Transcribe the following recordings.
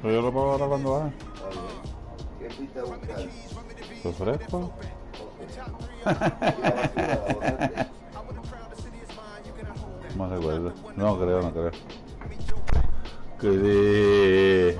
Pero yo lo puedo ahora cuando baje. ¿Qué fuiste a buscar? ¿Refresco? No recuerdo. No creo. Que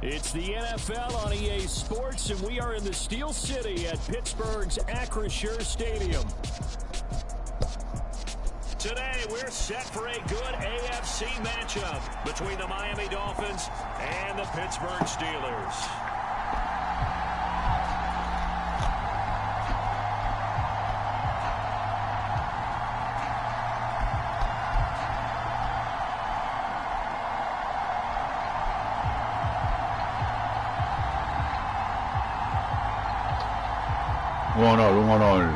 It's the NFL on EA Sports, and we are in the Steel City at Pittsburgh's Acrisure Stadium. Today, we're set for a good AFC matchup between the Miami Dolphins and the Pittsburgh Steelers. un honor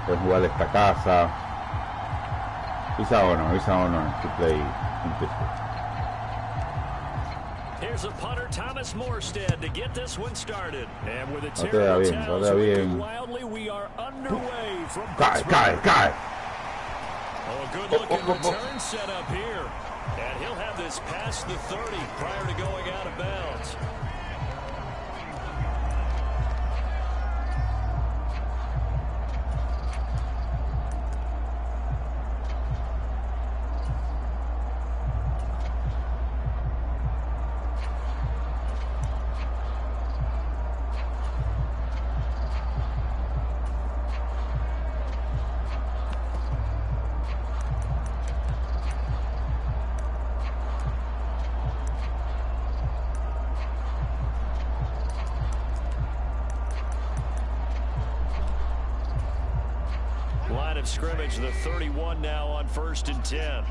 de jugar esta casa. It's an honor to play in Pittsburgh. Here's a punter, Thomas Morstead, to get this one started. And with a terrible towels moving wildly, we are underway from Pittsburgh. Oh, a good-looking return set up here. And he'll have this past the 30 prior to going out of bounds. Scrimmage, the 31 now on 1st and 10.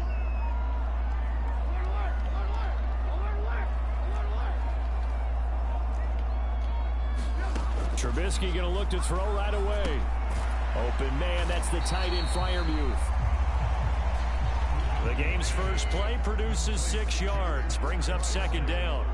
Trubisky going to look to throw right away. Open man, that's the tight end Freiermuth. The game's first play produces 6 yards, brings up 2nd down.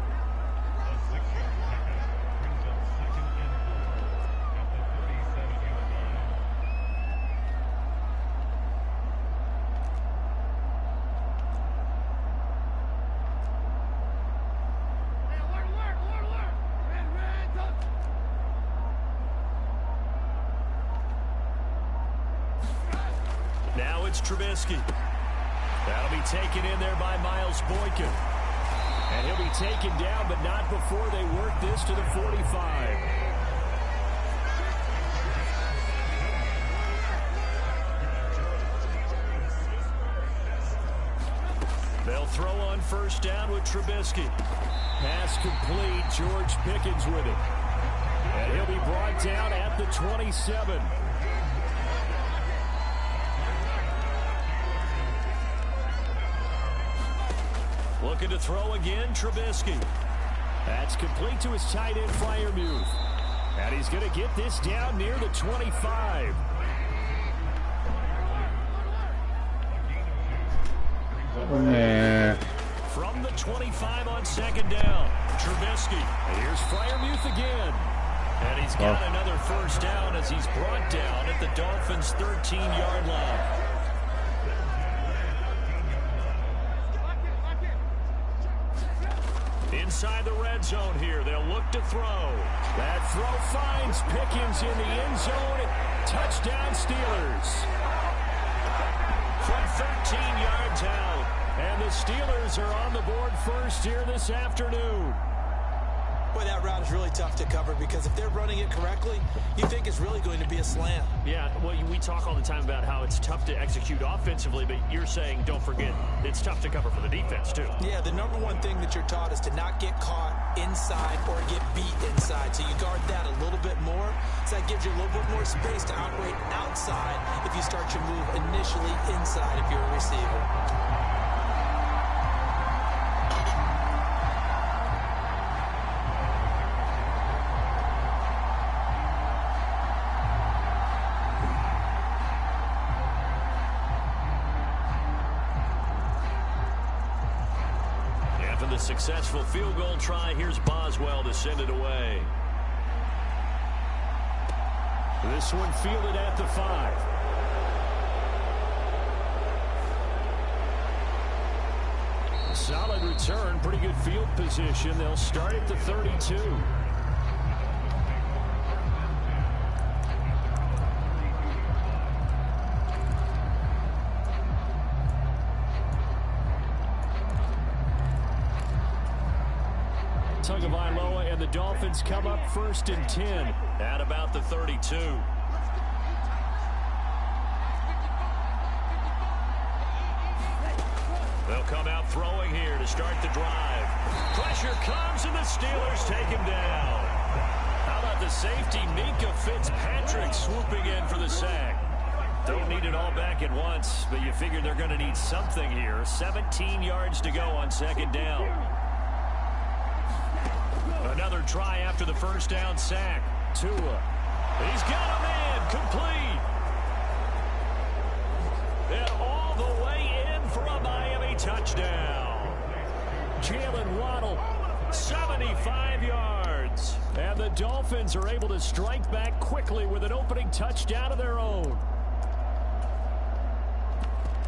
Trubisky. That'll be taken in there by Miles Boykin. And he'll be taken down, but not before they work this to the 45. They'll throw on 1st down with Trubisky. Pass complete. George Pickens with it. And he'll be brought down at the 27. Looking to throw again, Trubisky. That's complete to his tight end, Freiermuth. And he's going to get this down near the 25. From the 25 on 2nd down, Trubisky. Here's Freiermuth again. And he's got another 1st down as he's brought down at the Dolphins' 13-yard line. Inside the red zone here, they'll look to throw. That throw finds Pickens in the end zone. Touchdown Steelers. From 13 yards out. And the Steelers are on the board first here this afternoon. Boy, that route is really tough to cover because if they're running it correctly, you think it's really going to be a slam. Yeah, well, we talk all the time about how it's tough to execute offensively, but you're saying, don't forget, it's tough to cover for the defense, too. Yeah, the number one thing that you're taught is to not get caught inside or get beat inside. So you guard that a little bit more. So that gives you a little bit more space to operate outside if you start your move initially inside if you're a receiver. Successful field goal try. Here's Boswell to send it away. This one fielded at the 5. Solid return, pretty good field position. They'll start at the 32. And the Dolphins come up 1st and 10 at about the 32. They'll come out throwing here to start the drive. Pressure comes and the Steelers take him down. How about the safety Minka Fitzpatrick swooping in for the sack? Don't need it all back at once, but you figure they're going to need something here. 17 yards to go on 2nd down. Another try after the 1st down sack. Tua. He's got a man complete. And all the way in for a Miami touchdown. Jalen Waddle, 75 yards. And the Dolphins are able to strike back quickly with an opening touchdown of their own.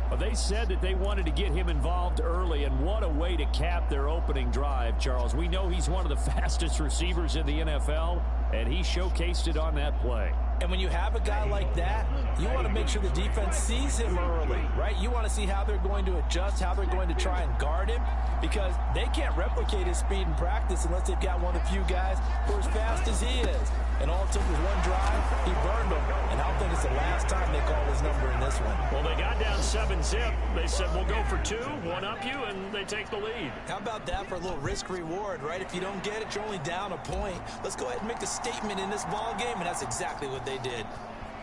Well, they said that they wanted to get him involved early, and what a way to cap their opening drive, Charles. We know he's one of the fastest receivers in the NFL, and he showcased it on that play. And when you have a guy like that, you want to make sure the defense sees him early, right? You want to see how they're going to adjust, how they're going to try and guard him, because they can't replicate his speed in practice unless they've got one of the few guys who are as fast as he is. And all it took was one drive, he burned them, and I don't think it's the last time they call his number in this one. Well, they got down 7-zip. They said, we'll go for 2, one up you, and they take the lead. How about that for a little risk-reward, right? If you don't get it, you're only down a point. Let's go ahead and make a statement in this ball game, and that's exactly what they did.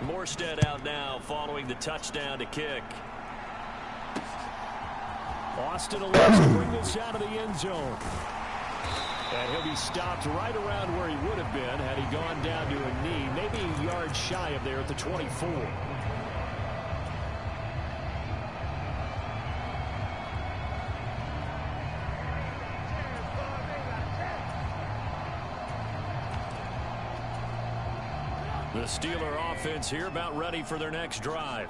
Morstead out now following the touchdown to kick. Austin allows to bring this out of the end zone. And he'll be stopped right around where he would have been had he gone down to a knee, maybe a yard shy of there at the 24. The Steeler offense here about ready for their next drive.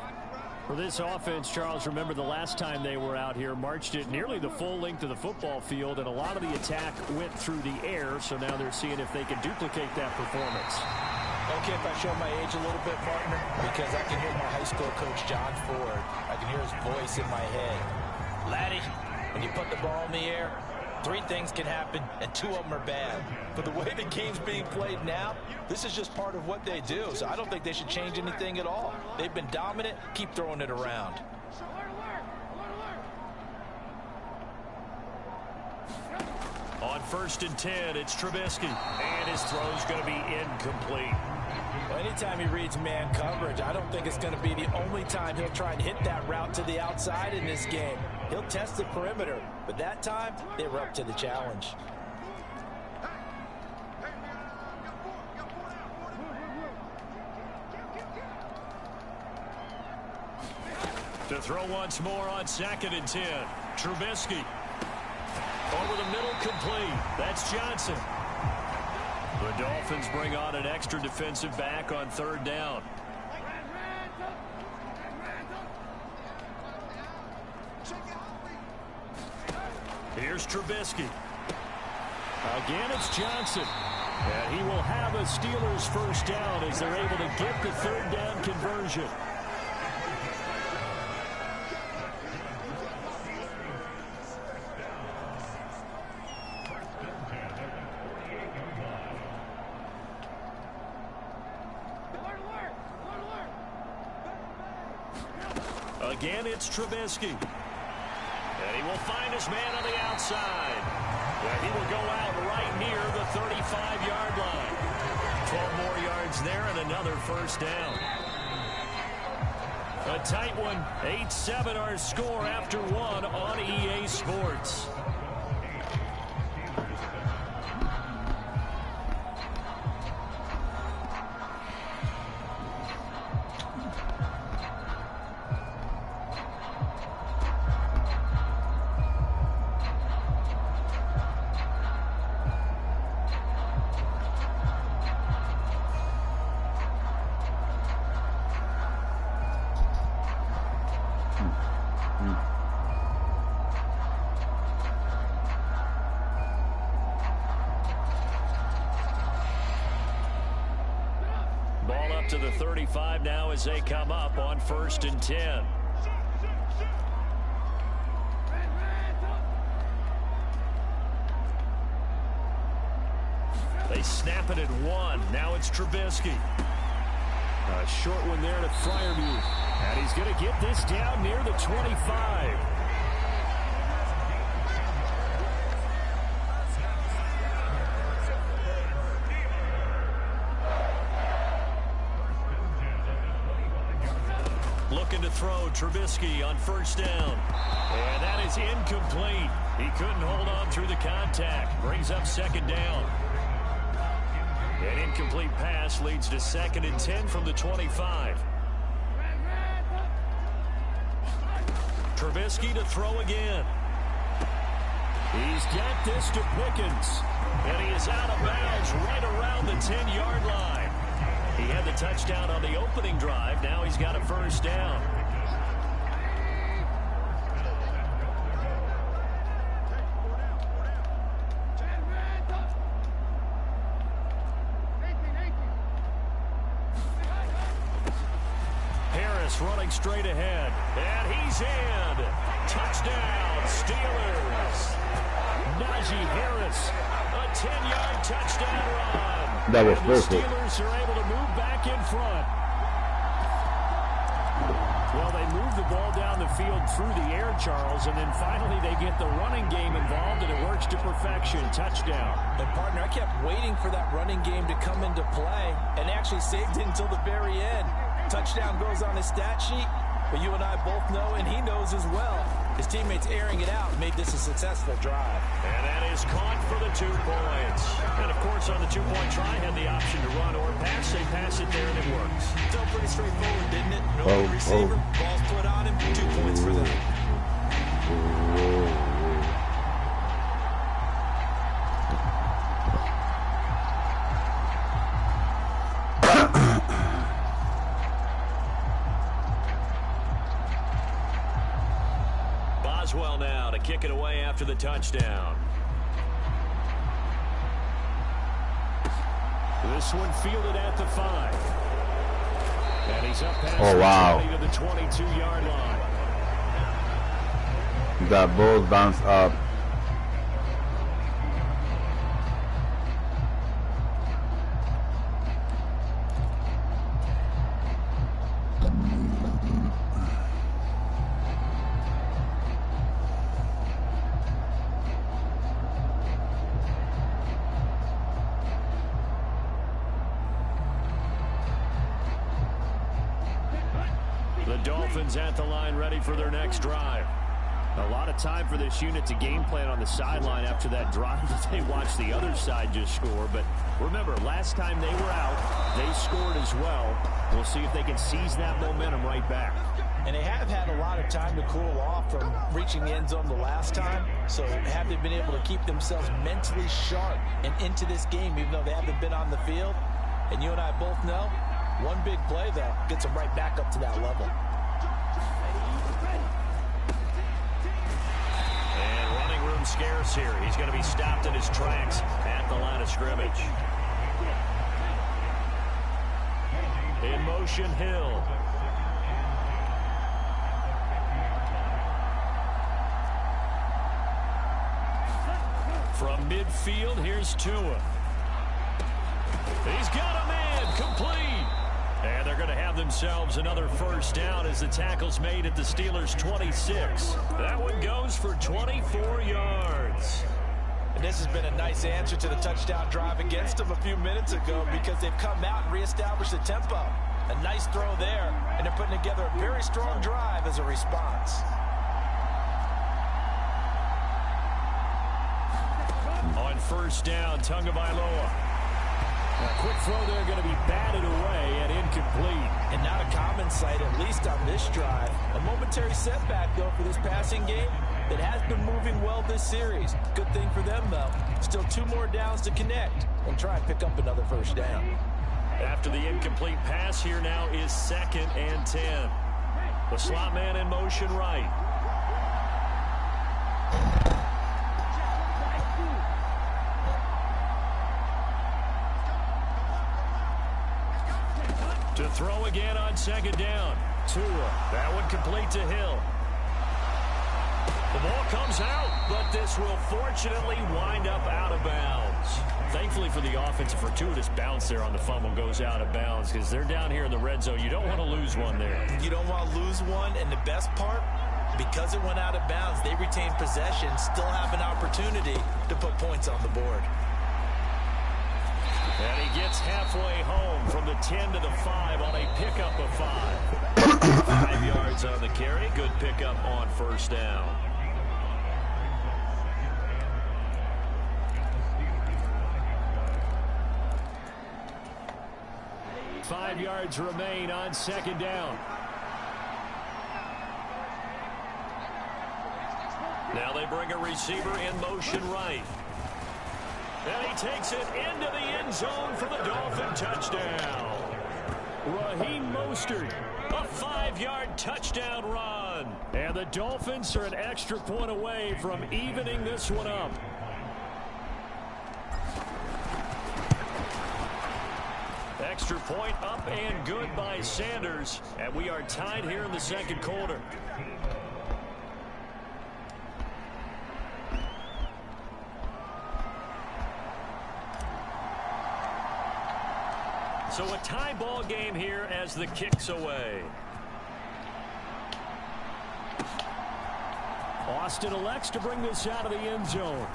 For this offense, Charles, remember the last time they were out here, marched it nearly the full length of the football field, and a lot of the attack went through the air, so now they're seeing if they can duplicate that performance. Okay, if I show my age a little bit, partner, because I can hear my high school coach, John Ford. I can hear his voice in my head. Laddie, when you put the ball in the air, 3 things can happen, and 2 of them are bad. But the way the game's being played now, this is just part of what they do. So I don't think they should change anything at all. They've been dominant. Keep throwing it around. On 1st and 10, it's Trubisky. And his throw's going to be incomplete. Well, anytime he reads man coverage, I don't think it's going to be the only time he'll try and hit that route to the outside in this game. He'll test the perimeter, but that time, they were up to the challenge. To throw once more on 2nd and 10. Trubisky. Over the middle, complete. That's Johnson. The Dolphins bring on an extra defensive back on 3rd down. Here's Trubisky. Again, it's Johnson. And he will have a Steelers 1st down as they're able to get the 3rd down conversion. again, it's Trubisky. And he will find his man on the outside. And he will go out right near the 35-yard line. 12 more yards there and another first down. A tight one. 8-7 our score after one on EA Sports. To the 35 now as they come up on 1st and 10. They snap it at 1. Now it's Trubisky. A short one there to Freiermuth. And he's going to get this down near the 25. Looking to throw, Trubisky on 1st down. And that is incomplete. He couldn't hold on through the contact. Brings up 2nd down. An incomplete pass leads to 2nd and 10 from the 25. Trubisky to throw again. He's got this to Pickens. And he is out of bounds right around the 10-yard line. He had the touchdown on the opening drive. Now he's got a 1st down. Harris running straight ahead. And he's in. Touchdown, Steelers. Najee Harris, a 10-yard touchdown run. That was perfect. The Steelers are able to move back in front. Well, they move the ball down the field through the air, Charles, and then finally they get the running game involved, and it works to perfection. Touchdown. And, partner, I kept waiting for that running game to come into play and actually saved it until the very end. Touchdown goes on his stat sheet, but you and I both know, and he knows as well, his teammates airing it out made this a successful drive. And that is caught for the 2 points. And, of course, on the 2-point try, had the option to run or pass. They pass it there, and it works. Still pretty straightforward, didn't it? No receiver, ball's put on him, 2 points for them. Boswell now to kick it away after the touchdown. This one fielded at the 5. And he's up past the 20 to the 22-yard line. That ball bounced up. Dolphins at the line ready for their next drive. A lot of time for this unit to game plan on the sideline after that drive that they watched the other side just score. But remember, last time they were out, they scored as well. We'll see if they can seize that momentum right back. And they have had a lot of time to cool off from reaching the end zone the last time. So have they been able to keep themselves mentally sharp and into this game, even though they haven't been on the field? And you and I both know, one big play, though, gets them right back up to that level. And running room scarce here. He's going to be stopped in his tracks at the line of scrimmage. In motion, Hill. From midfield, here's Tua. He's got a man, complete. And they're going to have themselves another first down as the tackle's made at the Steelers' 26. That one goes for 24 yards. And this has been a nice answer to the touchdown drive against them a few minutes ago because they've come out and reestablished the tempo. A nice throw there, and they're putting together a very strong drive as a response. On first down, Tagovailoa. A quick throw there going to be batted away and incomplete. And not a common sight, at least on this drive. A momentary setback, though, for this passing game that has been moving well this series. Good thing for them, though. Still 2 more downs to connect and try and pick up another first down. After the incomplete pass, here now is 2nd and 10. The slot man in motion right. To throw again on 2nd down. Tua. That one complete to Hill. The ball comes out, but this will fortunately wind up out of bounds. Thankfully for the offense, a fortuitous bounce there on the fumble goes out of bounds because they're down here in the red zone. You don't want to lose one there. You don't want to lose one, and the best part, because it went out of bounds, they retain possession, still have an opportunity to put points on the board. And he gets halfway home from the 10 to the 5 on a pickup of 5. 5 yards on the carry. Good pickup on first down. Five yards remain on 2nd down. Now they bring a receiver in motion right. And he takes it into the end zone for the Dolphin touchdown. Raheem Mostert, a 5-yard touchdown run. And the Dolphins are an extra point away from evening this one up. Extra point up and good by Sanders. And we are tied here in the 2nd quarter. So a tie ball game here as the kick's away. Austin elects to bring this out of the end zone.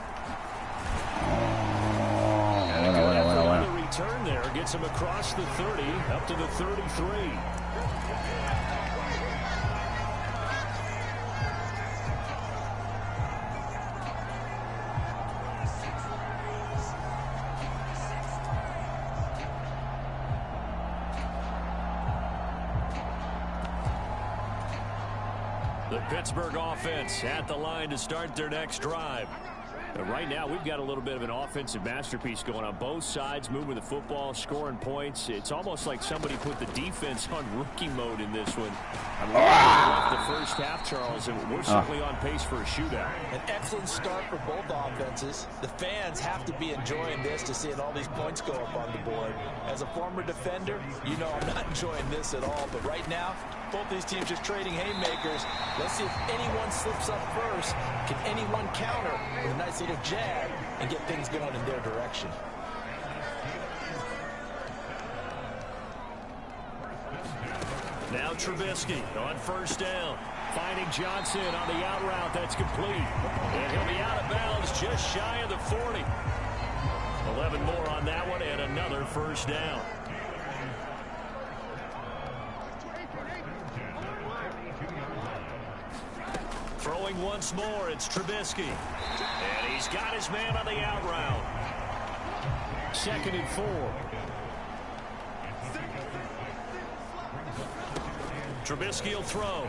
And the return there gets him across the 30 up to the 33. The Pittsburgh offense at the line to start their next drive. But right now, we've got a little bit of an offensive masterpiece going on both sides, moving the football, scoring points. It's almost like somebody put the defense on rookie mode in this one. I mean, the first half, Charles, and we're certainly on pace for a shootout. An excellent start for both offenses. The fans have to be enjoying this to seeing all these points go up on the board. As a former defender, you know I'm not enjoying this at all. But right now, both these teams just trading haymakers. Let's see if anyone slips up first. Can anyone counter with a nice little jab and get things going in their direction? Now Trubisky on first down. Finding Johnson on the out route. That's complete. And he'll be out of bounds just shy of the 40. 11 more on that one and another first down. Throwing once more, it's Trubisky. And he's got his man on the out route. 2nd and 4. Trubisky will throw.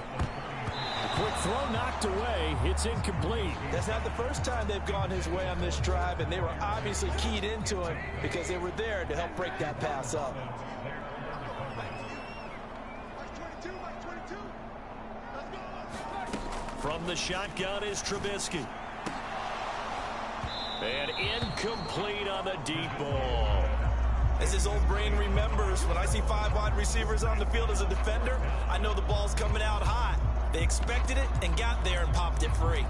A quick throw knocked away. It's incomplete. That's not the first time they've gone his way on this drive, and they were obviously keyed into him because they were there to help break that pass up. From the shotgun is Trubisky. And incomplete on the deep ball. As his old brain remembers, when I see 5 wide receivers on the field as a defender, I know the ball's coming out hot. They expected it and got there and popped it free.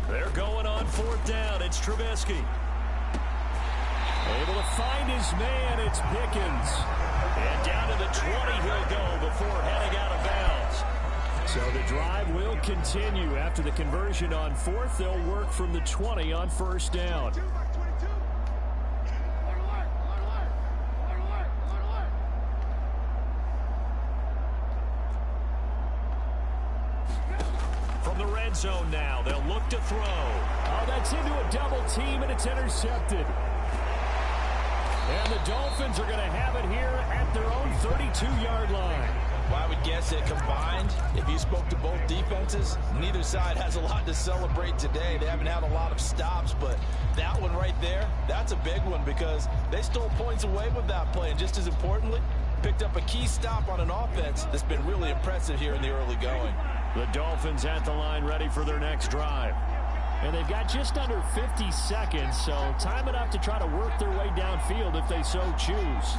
They're going on 4th down. It's Trubisky. Able to find his man. It's Pickens. And down to the 20 he'll go before heading out of bounds. So the drive will continue. After the conversion on 4th, they'll work from the 20 on 1st down. From the red zone now, they'll look to throw. Oh, that's into a double team, and it's intercepted. And the Dolphins are going to have it here at their own 32-yard line. Well, I would guess that combined, if you spoke to both defenses, neither side has a lot to celebrate today. They haven't had a lot of stops, but that one right there, that's a big one because they stole points away with that play. And just as importantly, picked up a key stop on an offense that's been really impressive here in the early going. The Dolphins at the line ready for their next drive. And they've got just under 50 seconds, so time enough to try to work their way downfield if they so choose.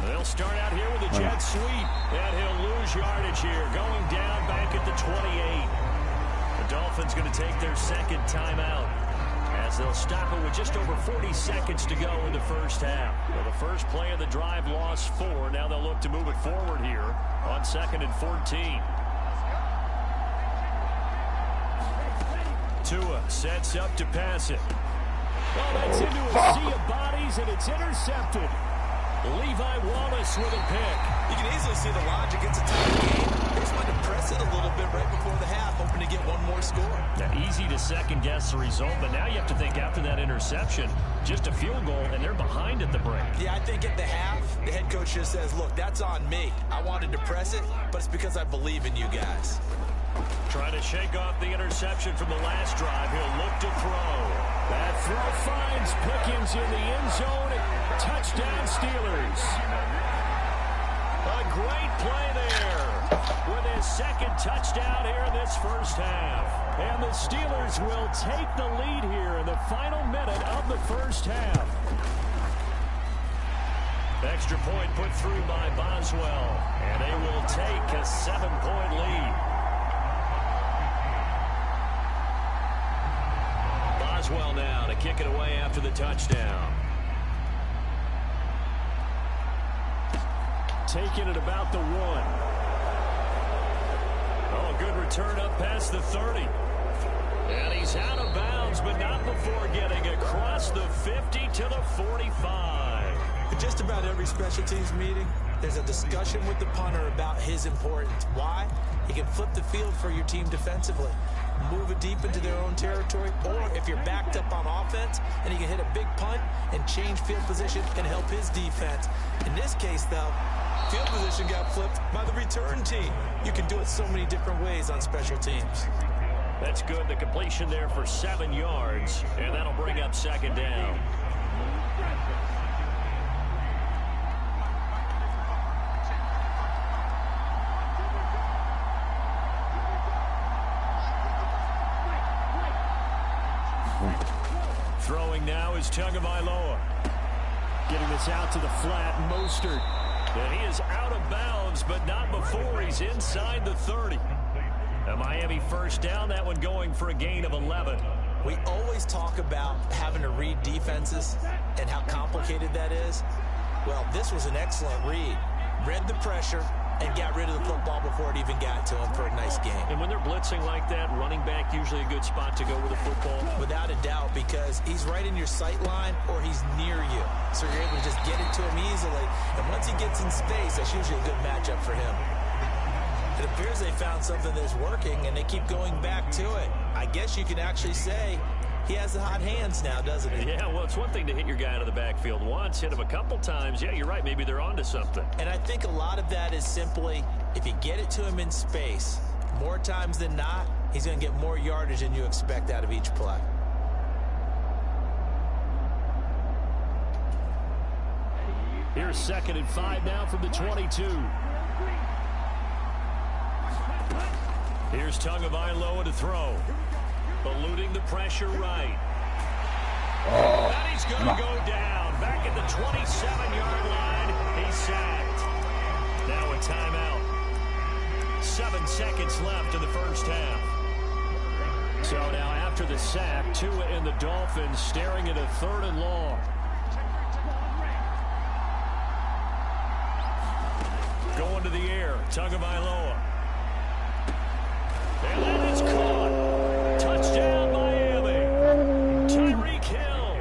They'll start out here with a jet sweep, and he'll lose yardage here, going down back at the 28. The Dolphins going to take their second timeout as they'll stop it with just over 40 seconds to go in the first half. Well, the first play of the drive lost 4. Now they'll look to move it forward here on 2nd and 14. Tua sets up to pass it. Oh, that's into a sea of bodies, and it's intercepted. Levi Wallace with a pick. You can easily see the logic. It's a tight game. They just wanted to press it a little bit right before the half, hoping to get one more score. Now, easy to second-guess the result, but now you have to think after that interception, just a field goal, and they're behind at the break. Yeah, I think at the half, the head coach just says, look, that's on me. I wanted to press it, but it's because I believe in you guys. Trying to shake off the interception from the last drive. He'll look to throw. That throw finds Pickens in the end zone. Touchdown, Steelers. A great play there with his second touchdown here in this first half. And the Steelers will take the lead here in the final minute of the first half. Extra point put through by Boswell. And they will take a 7-point lead. Boswell now to kick it away after the touchdown. Taking it about the 1. Oh, good return up past the 30. And he's out of bounds, but not before getting across the 50 to the 45. In just about every special teams meeting, there's a discussion with the punter about his importance. Why? He can flip the field for your team defensively, move it deep into their own territory, or if you're backed up on offense and he can hit a big punt and change field position and help his defense. In this case, though, field position got flipped by the return team. You can do it so many different ways on special teams. That's good. The completion there for 7 yards, and that'll bring up 2nd down. Throwing now is Tagovailoa. Getting this out to the flat, Mostert. And he is out of bounds, but not before he's inside the 30. A Miami first down, that one going for a gain of 11. We always talk about having to read defenses and how complicated that is. Well, this was an excellent read. Read the pressure and got rid of the football before it even got to him for a nice game. And when they're blitzing like that, running back usually a good spot to go with the football. Without a doubt, because he's right in your sight line or he's near you. So you're able to just get it to him easily. And once he gets in space, that's usually a good matchup for him. It appears they found something that's working, and they keep going back to it. I guess you can actually say he has the hot hands now, doesn't he? Yeah, well, it's one thing to hit your guy out of the backfield once, hit him a couple times. Yeah, you're right. Maybe they're onto something. And I think a lot of that is simply if you get it to him in space, more times than not, he's going to get more yardage than you expect out of each play. Here's 2nd and 5 now from the 22. Here's Tagovailoa to throw. Eluding the pressure right. And he's going to go down. Back at the 27-yard line. He's sacked. Now a timeout. 7 seconds left in the first half. So the sack. Tua and the Dolphins staring at a 3rd and long. Going to the air. Tagovailoa. And that is caught. Touchdown, Miami. Tyreek Hill.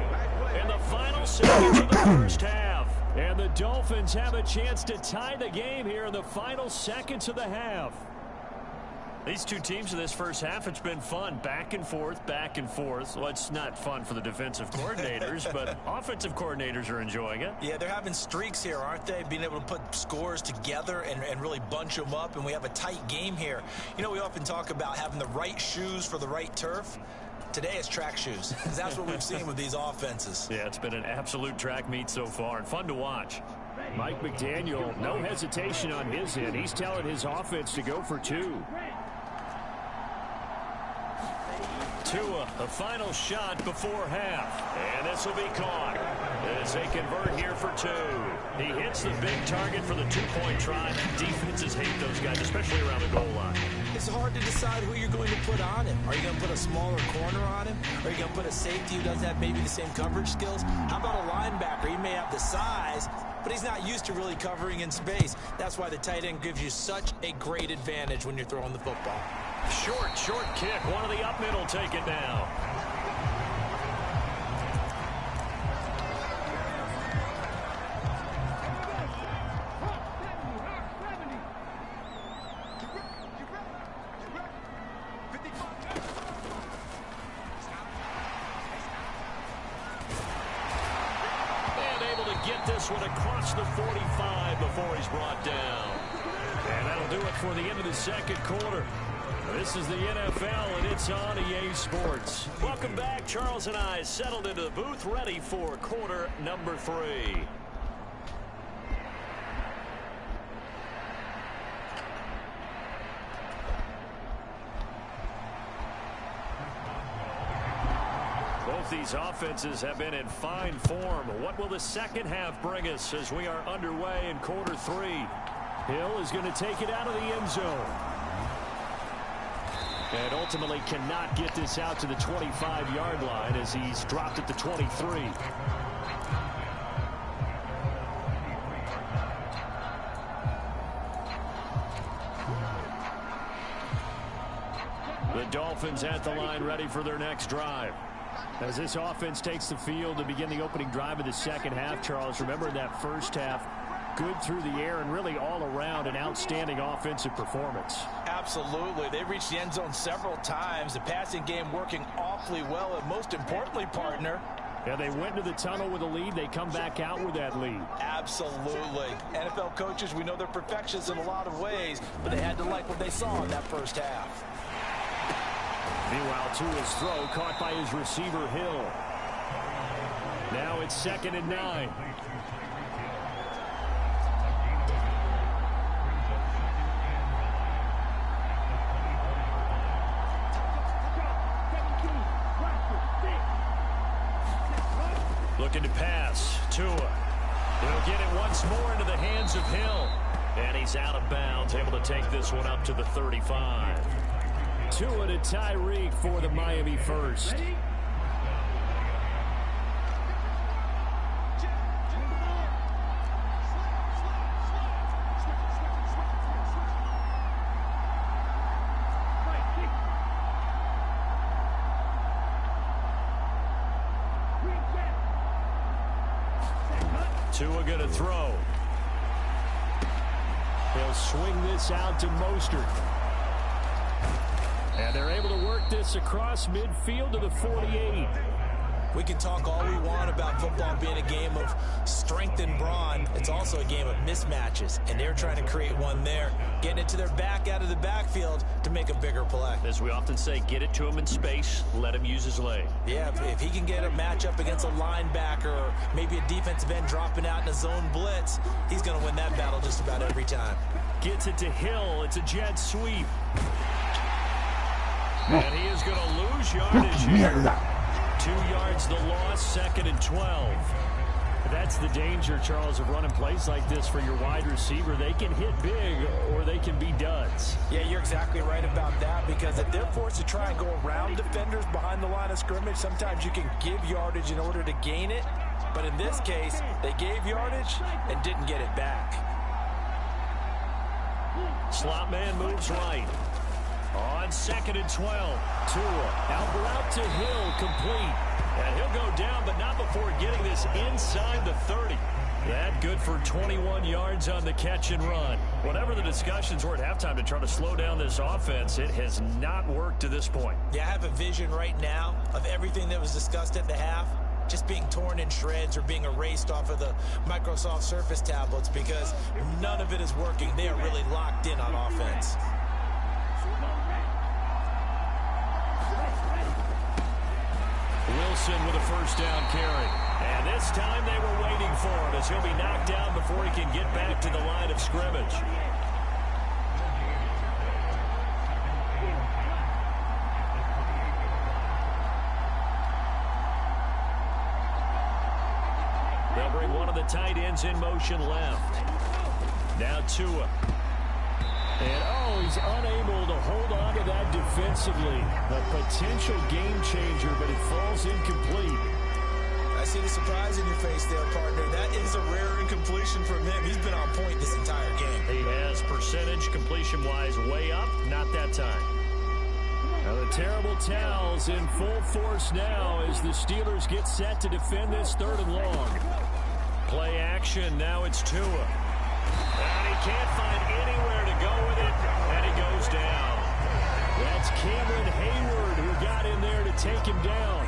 In the final seconds of the first half. And the Dolphins have a chance to tie the game here in the final seconds of the half. These two teams in this first half, it's been fun. Back and forth, back and forth. Well, it's not fun for the defensive coordinators, but offensive coordinators are enjoying it. Yeah, they're having streaks here, aren't they? Being able to put scores together and really bunch them up, and we have a tight game here. You know, we often talk about having the right shoes for the right turf. Today it's track shoes. That's what we've seen with these offenses. Yeah, it's been an absolute track meet so far and fun to watch. Mike McDaniel, no hesitation on his end. He's telling his offense to go for 2. Tua, a final shot before half. And this will be caught as they convert here for 2. He hits the big target for the 2-point try. Defenses hate those guys, especially around the goal line. It's hard to decide who you're going to put on him. Are you going to put a smaller corner on him? Or are you going to put a safety who doesn't have maybe the same coverage skills? How about a linebacker? He may have the size, but he's not used to really covering in space. That's why the tight end gives you such a great advantage when you're throwing the football. Short kick. One of the up middle take it now. And able to get this one across the 45 before he's brought down. And that'll do it for the end of the second quarter. This is the NFL, and it's on EA Sports. Welcome back. Charles and I settled into the booth, ready for quarter number 3. Both these offenses have been in fine form. What will the second half bring us as we are underway in quarter 3? Hill is going to take it out of the end zone. And ultimately cannot get this out to the 25-yard line as he's dropped at the 23. The Dolphins at the line ready for their next drive. As this offense takes the field to begin the opening drive of the second half, Charles, remember in that first half, good through the air and really all around an outstanding offensive performance. Absolutely. They reached the end zone several times. The passing game working awfully well, and most importantly, partner. Yeah, they went to the tunnel with a lead. They come back out with that lead. Absolutely. NFL coaches, we know they're perfectionists in a lot of ways, but they had to like what they saw in that first half. Meanwhile, Tua's throw caught by his receiver, Hill. Now it's 2nd and 9. Looking to pass. Tua. He'll get it once more into the hands of Hill. And he's out of bounds, able to take this one up to the 35. Tua to Tyreek for the Miami first. Tua gonna throw. He'll swing this out to Mostert. And they're able to work this across midfield to the 48. We can talk all we want about football being a game of strength and brawn. It's also a game of mismatches, and they're trying to create one there, getting it to their back out of the backfield to make a bigger play. As we often say, get it to him in space, let him use his leg. Yeah, if he can get a matchup against a linebacker or maybe a defensive end dropping out in a zone blitz, he's going to win that battle just about every time. Gets it to Hill. It's a jet sweep. And he is going to lose yardage here. 2 yards the loss, 2nd and 12. That's the danger, Charles, of running plays like this for your wide receiver. They can hit big or they can be duds. Yeah, you're exactly right about that, because if they're forced to try and go around defenders behind the line of scrimmage, sometimes you can give yardage in order to gain it. But in this case, they gave yardage and didn't get it back. Slot man moves right. On 2nd and 12, Tua out route to Hill, complete. And he'll go down, but not before getting this inside the 30. That good for 21 yards on the catch and run. Whatever the discussions were at halftime to try to slow down this offense, it has not worked to this point. Yeah, I have a vision right now of everything that was discussed at the half just being torn in shreds or being erased off of the Microsoft Surface tablets, because none of it is working. They are really locked in on offense. Wilson with a first down carry. And this time they were waiting for him, as he'll be knocked down before he can get back to the line of scrimmage. They'll bring one of the tight ends in motion left. Now Tua. And, oh, he's unable to hold on to that defensively. A potential game changer, but it falls incomplete. I see the surprise in your face there, partner. That is a rare incompletion from him. He's been on point this entire game. He has percentage completion-wise way up, not that time. Now the terrible towels in full force now as the Steelers get set to defend this 3rd and long. Play action, now it's Tua. And he can't find anywhere to go with it, and he goes down. That's Cameron Hayward who got in there to take him down.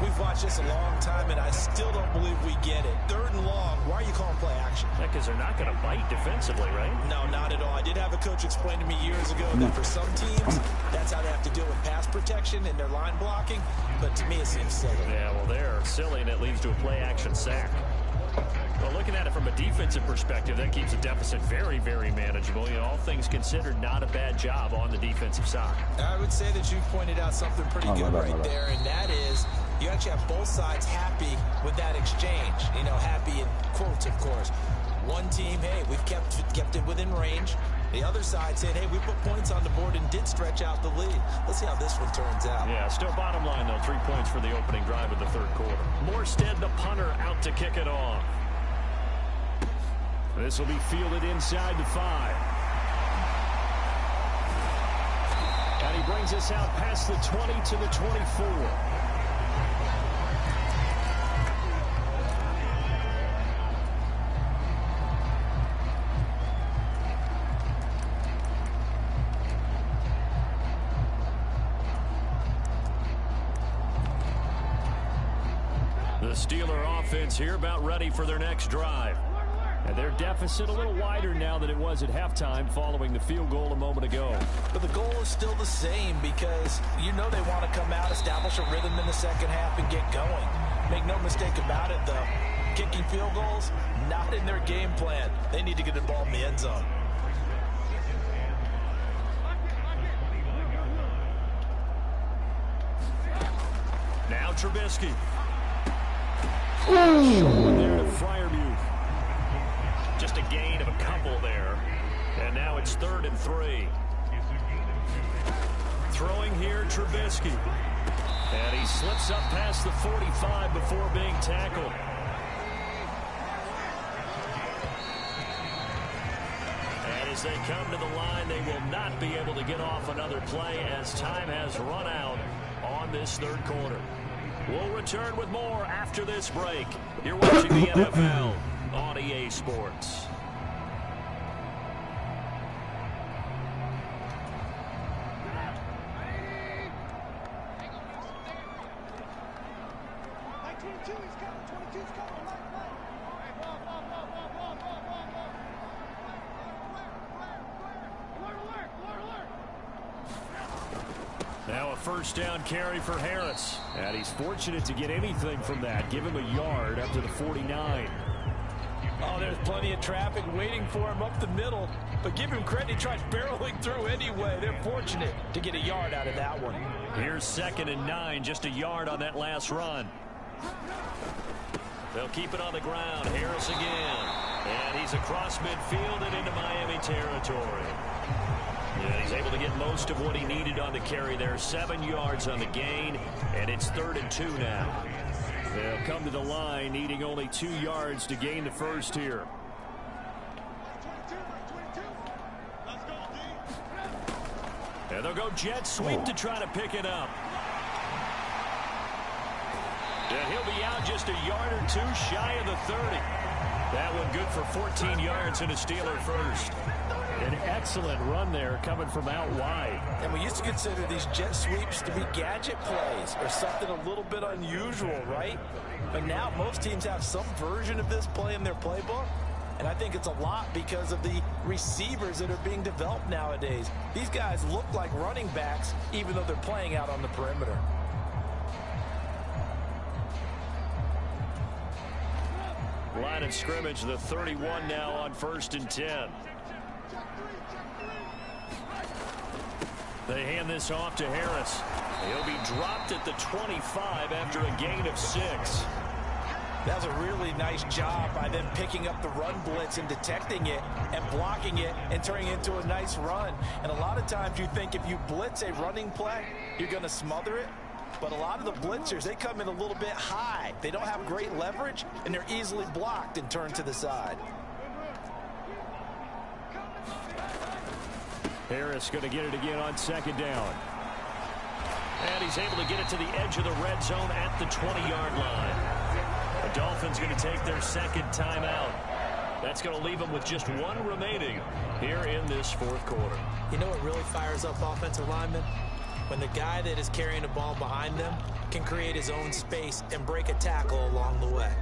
We've watched this a long time, and I still don't believe we get it. 3rd and long, why are you calling play action? Yeah, because they're not going to bite defensively, right? No, not at all. I did have a coach explain to me years ago that for some teams, that's how they have to deal with pass protection and their line blocking, but to me it seems silly. Yeah, well, they're silly, and it leads to a play action sack. Well, looking at it from a defensive perspective, that keeps the deficit very, very manageable. You know, all things considered, not a bad job on the defensive side. I would say that you pointed out something pretty good right there, and that is you actually have both sides happy with that exchange. You know, happy in quotes, of course. One team, hey, we've kept it within range. The other side said, hey, we put points on the board and did stretch out the lead. Let's see how this one turns out. Yeah, still bottom line, though. 3 points for the opening drive of the 3rd quarter. Morstead, the punter, out to kick it off. This will be fielded inside the 5. And he brings us out past the 20 to the 24. The Steeler offense here about ready for their next drive. And their deficit a little wider now than it was at halftime following the field goal a moment ago. But the goal is still the same, because you know they want to come out, establish a rhythm in the second half, and get going. Make no mistake about it, though. Kicking field goals, not in their game plan. They need to get the ball in the end zone. Now Trubisky. Short there to Freiermuth. Just a gain of a couple there. And now it's 3rd and 3. Throwing here, Trubisky. And he slips up past the 45 before being tackled. And as they come to the line, they will not be able to get off another play as time has run out on this 3rd quarter. We'll return with more after this break. You're watching the NFL on EA Sports. Now a first down carry for Harris. And he's fortunate to get anything from that. Give him a yard up to the 49. Oh, there's plenty of traffic waiting for him up the middle. But give him credit, he tried barreling through anyway. They're fortunate to get a yard out of that one. Here's 2nd and 9, just a yard on that last run. They'll keep it on the ground. Harris again. And he's across midfield and into Miami territory. Yeah, he's able to get most of what he needed on the carry there. 7 yards on the gain, and it's 3rd and 2 now. They'll come to the line needing only 2 yards to gain the first here. And they'll go jet sweep to try to pick it up. And he'll be out just a yard or 2 shy of the 30. That one good for 14 yards and a Steeler first. An excellent run there coming from out wide. And we used to consider these jet sweeps to be gadget plays or something a little bit unusual, right? But now most teams have some version of this play in their playbook. And I think it's a lot because of the receivers that are being developed nowadays. These guys look like running backs even though they're playing out on the perimeter. Line of scrimmage, the 31 now on 1st and 10. They hand this off to Harris. He'll be dropped at the 25 after a gain of 6. That was a really nice job by them picking up the run blitz and detecting it and blocking it and turning it into a nice run. And a lot of times you think if you blitz a running play, you're going to smother it. But a lot of the blitzers, they come in a little bit high. They don't have great leverage, and they're easily blocked and turned to the side. Harris going to get it again on 2nd down. And he's able to get it to the edge of the red zone at the 20-yard line. The Dolphins going to take their 2nd timeout. That's going to leave them with just 1 remaining here in this 4th quarter. You know what really fires up offensive linemen? When the guy that is carrying the ball behind them can create his own space and break a tackle along the way.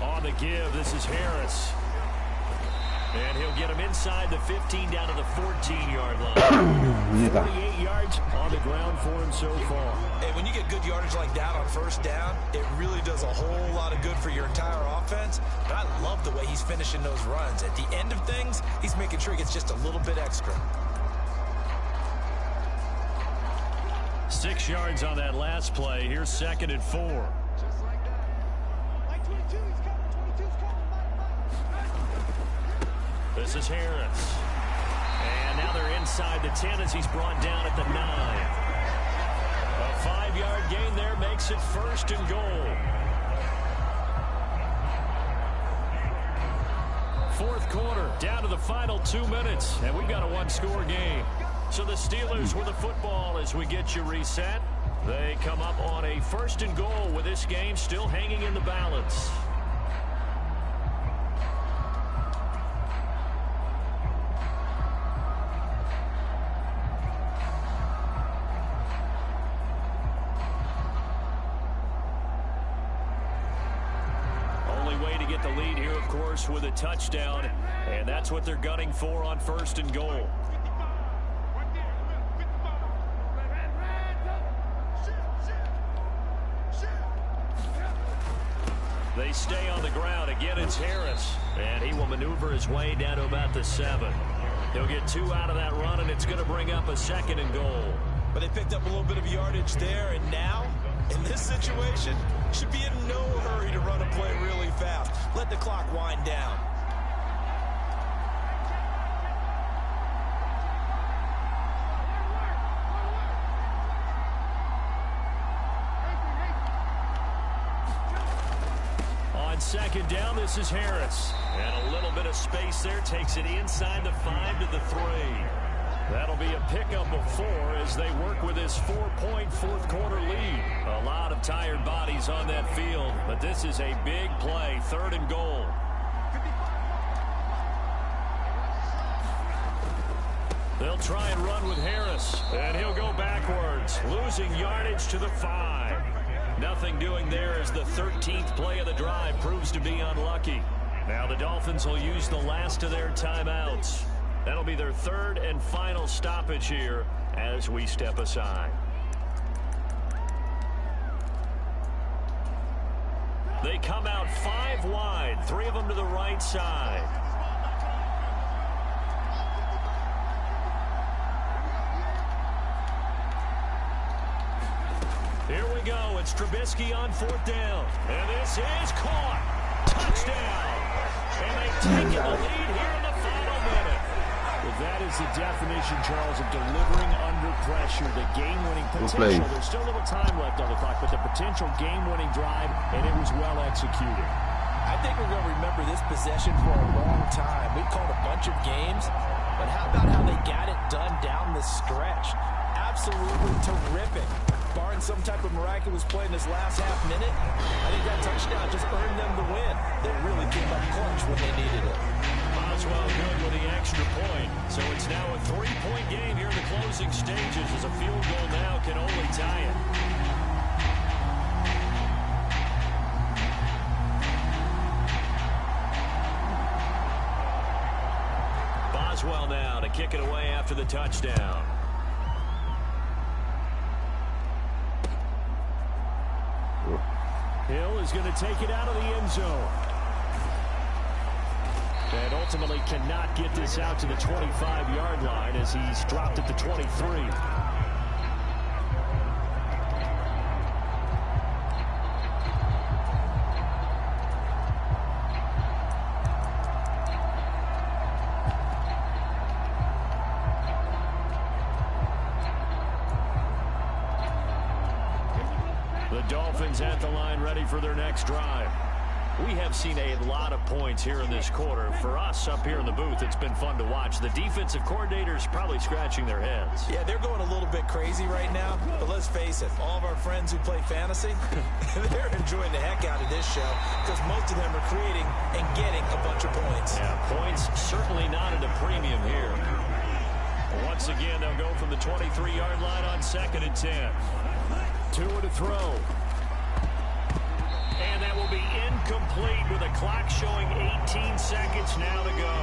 On the give, this is Harris. And he'll get him inside the 15 down to the 14-yard line. 48 yards on the ground for him so far. Hey, when you get good yardage like that on 1st down, it really does a whole lot of good for your entire offense. But I love the way he's finishing those runs. At the end of things, he's making sure he gets just a little bit extra. 6 yards on that last play. Here's 2nd and 4. This is Harris. And now they're inside the 10 as he's brought down at the 9. A 5-yard gain there makes it 1st and goal. 4th quarter, down to the final 2 minutes, and we've got a 1-score game. So the Steelers with the football as we get you reset. They come up on a 1st and goal with this game still hanging in the balance. With a touchdown, and that's what they're gunning for on 1st and goal. They stay on the ground. Again, it's Harris, and he will maneuver his way down to about the 7. He'll get 2 out of that run, and it's going to bring up a 2nd and goal. But they picked up a little bit of yardage there, and now, in this situation, should be in no hurry to run a play really fast. Let the clock wind down. On 2nd down, this is Harris. And a little bit of space there takes it inside the 5 to the 3. That'll be a pickup of 4 as they work with this 4-point 4th quarter lead. A lot of tired bodies on that field, but this is a big play, 3rd and goal. They'll try and run with Harris, and he'll go backwards, losing yardage to the 5. Nothing doing there as the 13th play of the drive proves to be unlucky. Now the Dolphins will use the last of their timeouts. That'll be their 3rd and final stoppage here as we step aside. They come out 5 wide, 3 of them to the right side. it's Trubisky on 4th down. And this is caught. Touchdown. And they take the lead here in the final minute. Well, that is the definition, Charles, of delivering under pressure. The game-winning potential. There's still a little time left on the clock, but the potential game-winning drive, and it was well executed. I think we're going to remember this possession for a long time. We've called a bunch of games, but how about how they got it done down the stretch? Absolutely terrific. Barring some type of miraculous play in this last half minute, I think that touchdown just earned them the win. They really came up clutch when they needed it. Boswell good with the extra point. So it's now a 3-point game here in the closing stages as a field goal now can only tie it. Boswell now to kick it away after the touchdown. Hill is going to take it out of the end zone. And ultimately cannot get this out to the 25-yard line as he's dropped at the 23. The Dolphins at the line ready for their next drive. We have seen a lot of points here in this quarter. For us up here in the booth, it's been fun to watch. The defensive coordinators probably scratching their heads. Yeah, they're going a little bit crazy right now. But let's face it, all of our friends who play fantasy, they're enjoying the heck out of this show because most of them are creating and getting a bunch of points. Yeah, points certainly not at a premium here. Once again, they'll go from the 23-yard line on 2nd and 10. Tua to throw. And that will be incomplete with a clock showing 18 seconds now to go.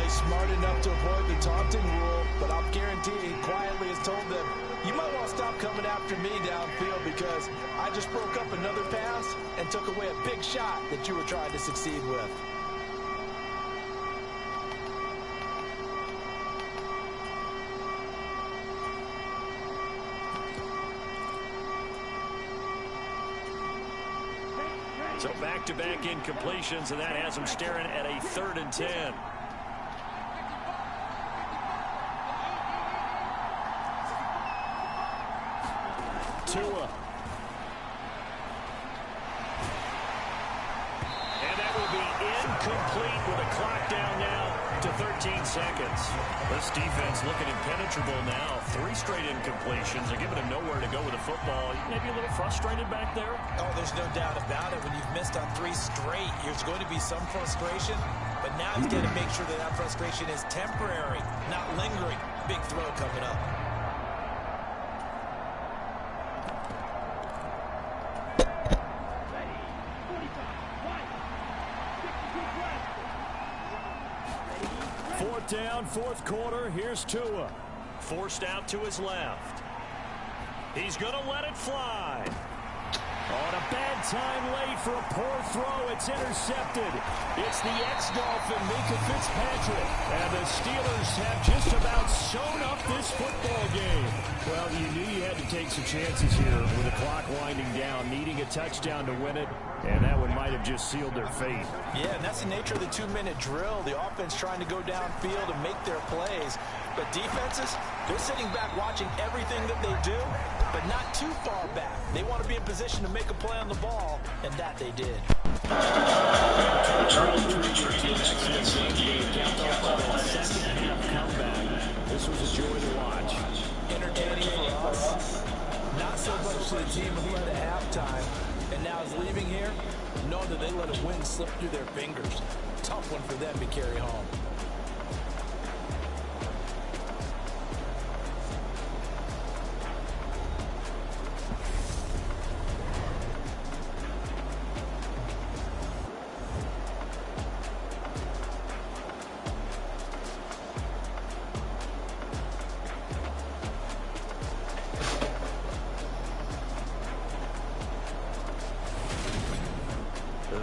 He's smart enough to avoid the taunting rule, but I'm guaranteed he quietly has told them, you might want to stop coming after me downfield because I just broke up another pass and took away a big shot that you were trying to succeed with. So back-to-back incompletions, and that has him staring at a 3rd and 10. Tua. And that will be incomplete with a clock down now to 13 seconds. This defense looking impenetrable now. 3 straight incompletions. They're giving him nowhere to go with the football. Maybe a little frustrated back there. Oh, there's no doubt about it. When you've missed on 3 straight, there's going to be some frustration. But now he's got to make sure that that frustration is temporary, not lingering. Big throw coming up. Down, 4th quarter. Here's Tua. Forced out to his left. He's going to let it fly. On a bad time late for a poor throw. It's intercepted. It's the ex-Dolphin, Minka Fitzpatrick. And the Steelers have just about sewn up this football game. Well, you knew you had to take some chances here with the clock winding down, needing a touchdown to win it. And that one might have just sealed their fate. Yeah, and that's the nature of the 2-minute drill. The offense trying to go downfield and make their plays. But defenses, they're sitting back watching everything that they do, but not too far back. They want to be in position to make a play on the ball, and that they did. This was a joy to watch. Entertaining for us. Not so much to the team who led at halftime, and now is leaving here, knowing that they let a win slip through their fingers. Tough one for them to carry home.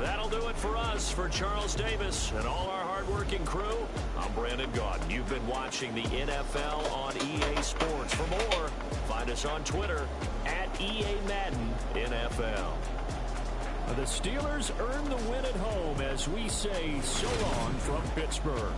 That'll do it for us, for Charles Davis and all our hard-working crew. I'm Brandon Gaudin. You've been watching the NFL on EA Sports. For more, find us on Twitter at EA Madden NFL. The Steelers earn the win at home as we say so long from Pittsburgh.